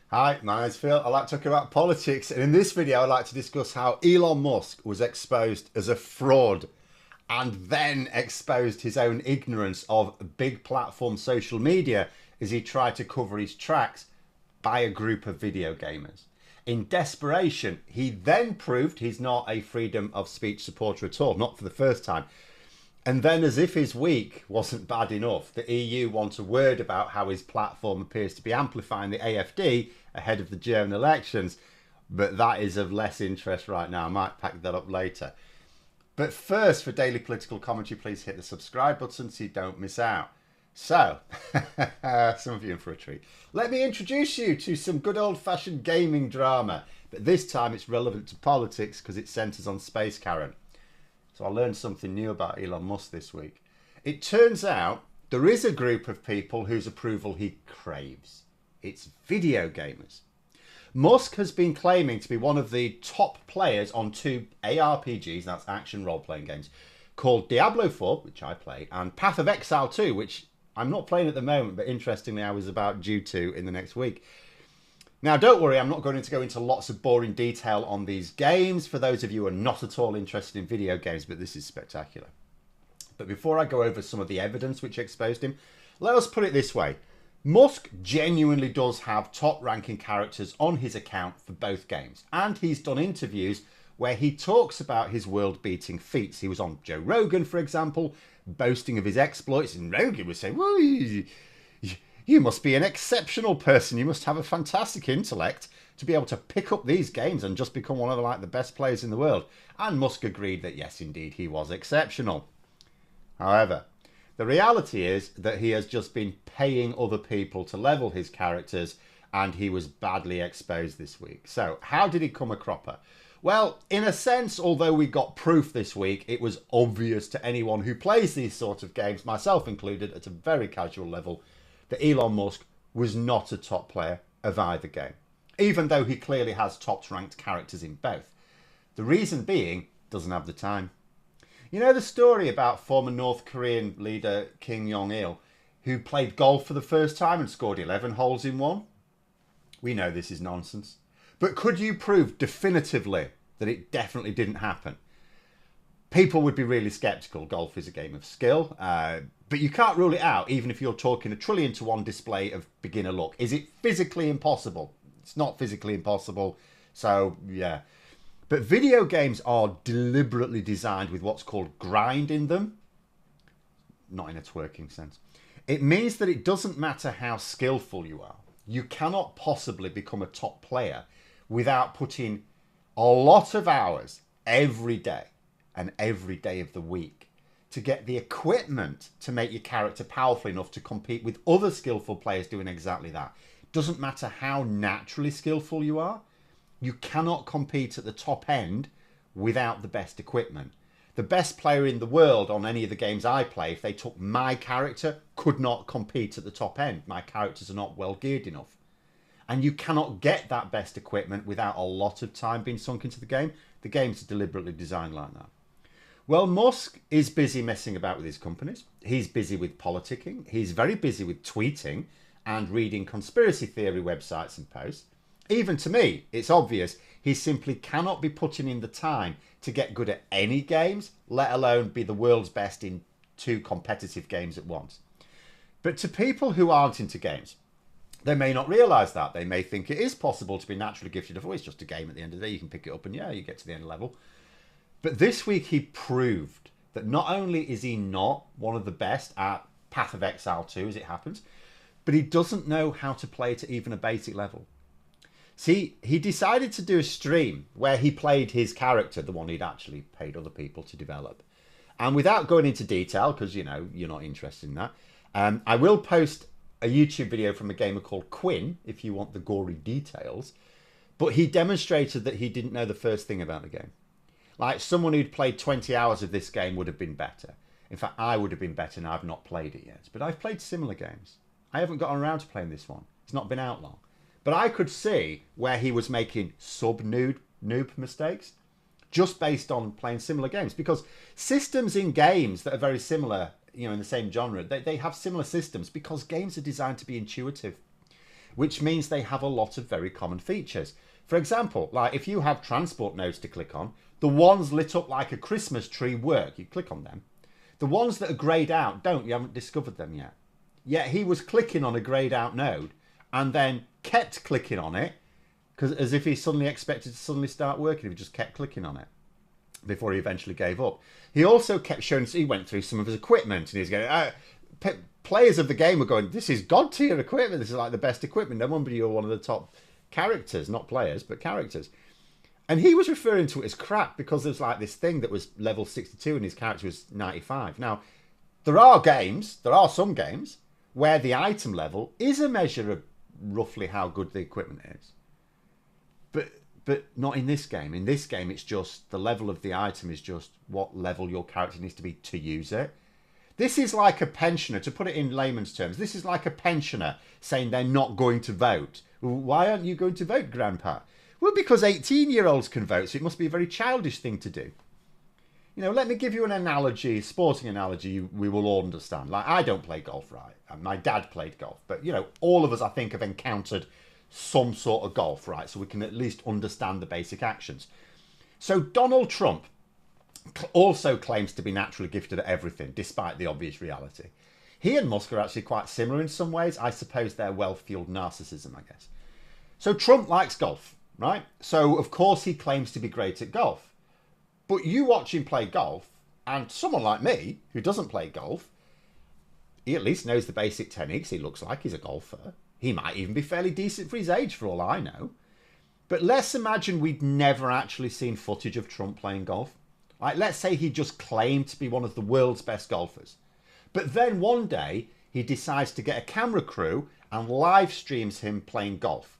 Hi, my name's Phil. I like to talk about politics, and in this video, I'd like to discuss how Elon Musk was exposed as a fraud and then exposed his own ignorance of big platform social media as he tried to cover his tracks by a group of video gamers. In desperation, he then proved he's not a freedom of speech supporter at all, not for the first time. And then, as if his week wasn't bad enough, the EU wants a word about how his platform appears to be amplifying the AfD ahead of the German elections. But that is of less interest right now. I might pack that up later. But first, for daily political commentary, please hit the subscribe button so you don't miss out. So, some of you in for a treat. Let me introduce you to some good old-fashioned gaming drama. But this time it's relevant to politics because it centres on Space Karen. So I learned something new about Elon Musk this week. It turns out there is a group of people whose approval he craves. It's video gamers. Musk has been claiming to be one of the top players on two ARPGs, that's action role-playing games, called Diablo 4, which I play, and Path of Exile 2, which I'm not playing at the moment, but interestingly I was about due to in the next week. Now, don't worry, I'm not going to go into lots of boring detail on these games for those of you who are not at all interested in video games, but this is spectacular. But before I go over some of the evidence which exposed him, let us put it this way. Musk genuinely does have top-ranking characters on his account for both games, and he's done interviews where he talks about his world-beating feats. He was on Joe Rogan, for example, boasting of his exploits, and Rogan was saying, well, you must be an exceptional person. You must have a fantastic intellect to be able to pick up these games and just become one of the best players in the world. And Musk agreed that yes, indeed, he was exceptional. However, the reality is that he has just been paying other people to level his characters, and he was badly exposed this week. So how did he come a cropper? Well, in a sense, although we got proof this week, it was obvious to anyone who plays these sort of games, myself included, at a very casual level, that Elon Musk was not a top player of either game, even though he clearly has top-ranked characters in both. The reason being, doesn't have the time. You know the story about former North Korean leader Kim Jong-il, who played golf for the first time and scored 11 holes in one? We know this is nonsense. But could you prove definitively that it definitely didn't happen? People would be really sceptical. Golf is a game of skill, but you can't rule it out, even if you're talking a 1,000,000,000 display of beginner luck. Is it physically impossible? It's not physically impossible, so yeah. But video games are deliberately designed with what's called grind in them, not in a twerking sense. It means that it doesn't matter how skillful you are. You cannot possibly become a top player without putting a lot of hours every day and every day of the week to get the equipment to make your character powerful enough to compete with other skillful players doing exactly that. Doesn't matter how naturally skillful you are, you cannot compete at the top end without the best equipment. The best player in the world on any of the games I play, if they took my character, could not compete at the top end. My characters are not well geared enough. And you cannot get that best equipment without a lot of time being sunk into the game. The games are deliberately designed like that. Well, Musk is busy messing about with his companies. He's busy with politicking. He's very busy with tweeting and reading conspiracy theory websites and posts. Even to me, it's obvious he simply cannot be putting in the time to get good at any games, let alone be the world's best in two competitive games at once. But to people who aren't into games, they may not realise that. They may think it is possible to be naturally gifted. Oh, it's just a game at the end of the day. You can pick it up and yeah, you get to the end level. But this week he proved that not only is he not one of the best at Path of Exile 2, as it happens, but he doesn't know how to play it at even a basic level. See, he decided to do a stream where he played his character, the one he'd actually paid other people to develop. And without going into detail, because, you know, you're not interested in that, I will post a YouTube video from a gamer called Quinn, if you want the gory details. But he demonstrated that he didn't know the first thing about the game. Like, someone who'd played 20 hours of this game would have been better. In fact, I would have been better, and I've not played it yet. But I've played similar games. I haven't gotten around to playing this one. It's not been out long. But I could see where he was making noob mistakes just based on playing similar games. Because systems in games that are very similar, you know, in the same genre, they have similar systems because games are designed to be intuitive. which means they have a lot of very common features. For example, like if you have transport nodes to click on, the ones lit up like a Christmas tree work. You click on them. The ones that are greyed out don't. You haven't discovered them yet. Yet he was clicking on a greyed out node and then kept clicking on it, because as if he suddenly expected to suddenly start working. He just kept clicking on it before he eventually gave up. He also kept showing, he went through some of his equipment and he was going, players of the game were going, this is god tier equipment, this is like the best equipment, no wonder you're one of the top characters, not players, but characters. And he was referring to it as crap because there's like this thing that was level 62 and his character was 95. Now, there are some games where the item level is a measure of roughly how good the equipment is. But not in this game. In this game, it's just the level of the item is just what level your character needs to be to use it. This is like a pensioner, to put it in layman's terms, this is like a pensioner saying they're not going to vote. Why aren't you going to vote, Grandpa? Well, because 18-year-olds can vote, so it must be a very childish thing to do. You know, let me give you an analogy, sporting analogy we will all understand. Like, I don't play golf, right? My dad played golf. But, you know, all of us, I think, have encountered some sort of golf, right? So we can at least understand the basic actions. So Donald Trump also claims to be naturally gifted at everything, despite the obvious reality. He and Musk are actually quite similar in some ways. I suppose they're well-fueled narcissism, I guess. So Trump likes golf, right? So, of course, he claims to be great at golf. But you watch him play golf, and someone like me, who doesn't play golf, he at least knows the basic techniques. He looks like he's a golfer. He might even be fairly decent for his age, for all I know. But let's imagine we'd never actually seen footage of Trump playing golf. Like, let's say he just claimed to be one of the world's best golfers. But then one day, he decides to get a camera crew and live streams him playing golf.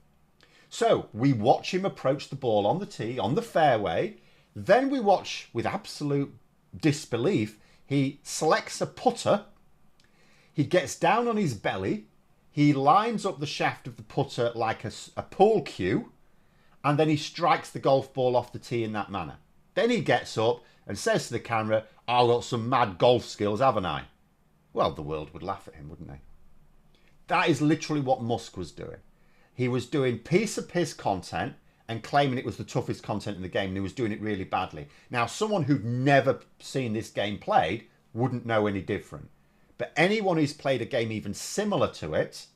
So we watch him approach the ball on the tee, on the fairway. Then we watch, with absolute disbelief, he selects a putter. He gets down on his belly. He lines up the shaft of the putter like a pool cue. And then he strikes the golf ball off the tee in that manner. Then he gets up and says to the camera, I've got some mad golf skills, haven't I? Well, the world would laugh at him, wouldn't they? That is literally what Musk was doing. He was doing piece of piss content and claiming it was the toughest content in the game, and he was doing it really badly. Now, someone who'd never seen this game played wouldn't know any different. But anyone who's played a game even similar to it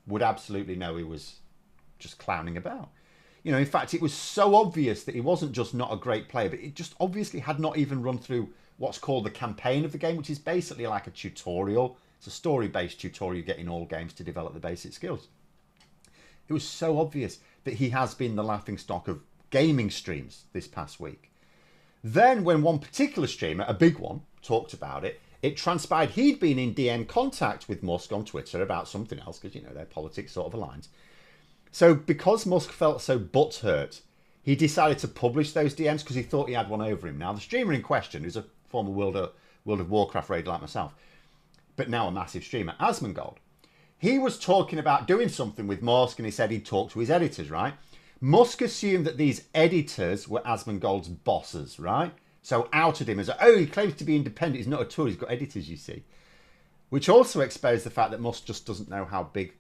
would absolutely know he was just clowning about. You know, in fact, it was so obvious that he wasn't just not a great player, but it just obviously had not even run through what's called the campaign of the game, which is basically like a tutorial. It's a story-based tutorial you get in all games to develop the basic skills. It was so obvious that he has been the laughingstock of gaming streams this past week. Then when one particular streamer, a big one, talked about it, it transpired he'd been in DM contact with Musk on Twitter about something else, because, you know, their politics sort of aligns. So because Musk felt so butthurt, he decided to publish those DMs because he thought he had one over him. Now, the streamer in question, who's a former World of Warcraft raider like myself, but now a massive streamer, Asmongold, he was talking about doing something with Musk, and he said he'd talk to his editors, right? Musk assumed that these editors were Asmongold's bosses, right? So outed him as, oh, he claims to be independent. He's not a tool. He's got editors, you see. Which also exposed the fact that Musk just doesn't know how big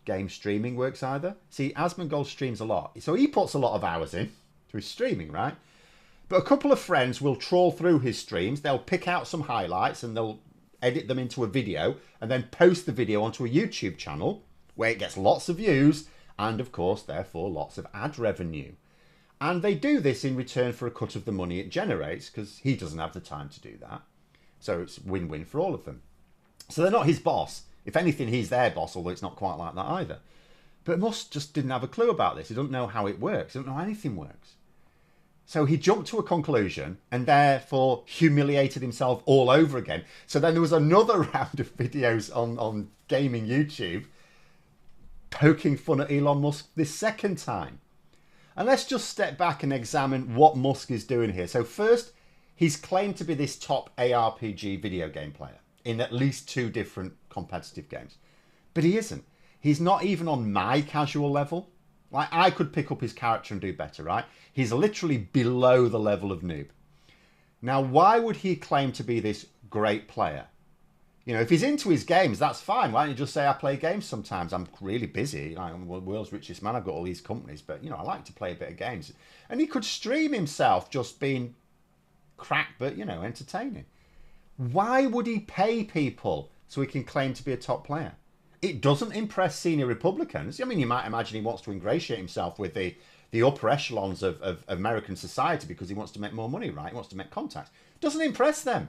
game streaming works either. See, Asmongold streams a lot. So he puts a lot of hours in to his streaming, right? But a couple of friends will trawl through his streams. They'll pick out some highlights and they'll edit them into a video and then post the video onto a YouTube channel where it gets lots of views and, of course, therefore, lots of ad revenue. And they do this in return for a cut of the money it generates because he doesn't have the time to do that. So it's win-win for all of them. So they're not his boss. If anything, he's their boss, although it's not quite like that either. But Musk just didn't have a clue about this. He doesn't know how it works. He doesn't know how anything works. So he jumped to a conclusion and therefore humiliated himself all over again. So then there was another round of videos on gaming YouTube poking fun at Elon Musk this second time. And let's just step back and examine what Musk is doing here. So first, he's claimed to be this top ARPG video game player in at least 2 different competitive games. But he isn't. He's not even on my casual level. Like, I could pick up his character and do better, right? He's literally below the level of noob. Now, why would he claim to be this great player? You know, if he's into his games, that's fine. Why don't you just say, I play games sometimes? I'm really busy. I'm the world's richest man. I've got all these companies. But, you know, I like to play a bit of games. And he could stream himself just being crap, but, you know, entertaining. Why would he pay people so he can claim to be a top player? It doesn't impress senior Republicans. I mean, you might imagine he wants to ingratiate himself with the upper echelons of American society because he wants to make more money, right? He wants to make contacts. Doesn't impress them.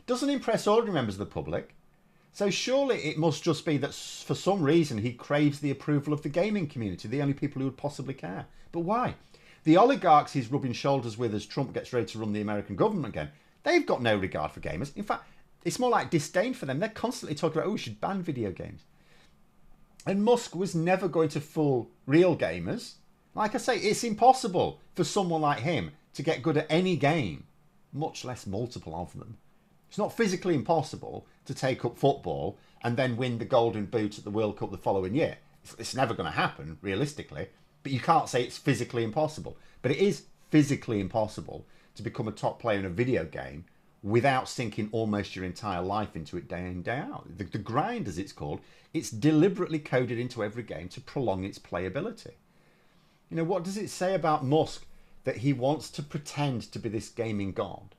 Doesn't impress ordinary members of the public. So surely it must just be that for some reason he craves the approval of the gaming community, the only people who would possibly care. But why? The oligarchs he's rubbing shoulders with as Trump gets ready to run the American government again, they've got no regard for gamers. In fact, it's more like disdain for them. They're constantly talking about, oh, we should ban video games. And Musk was never going to fool real gamers. Like I say, it's impossible for someone like him to get good at any game, much less multiple of them. It's not physically impossible to take up football and then win the Golden Boot at the World Cup the following year. It's never going to happen, realistically. But you can't say it's physically impossible. But it is physically impossible to become a top player in a video game without sinking almost your entire life into it day in, day out. The grind, as it's called, it's deliberately coded into every game to prolong its playability. You know, what does it say about Musk that he wants to pretend to be this gaming god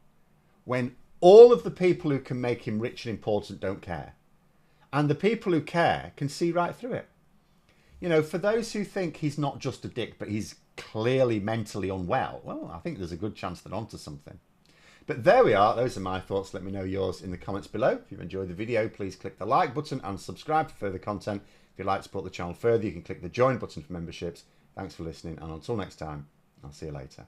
when all of the people who can make him rich and important don't care? And the people who care can see right through it. You know, for those who think he's not just a dick, but he's clearly mentally unwell, well, I think there's a good chance they're onto something. But there we are. Those are my thoughts. Let me know yours in the comments below. If you've enjoyed the video, please click the like button and subscribe for further content. If you'd like to support the channel further, you can click the join button for memberships. Thanks for listening, and until next time, I'll see you later.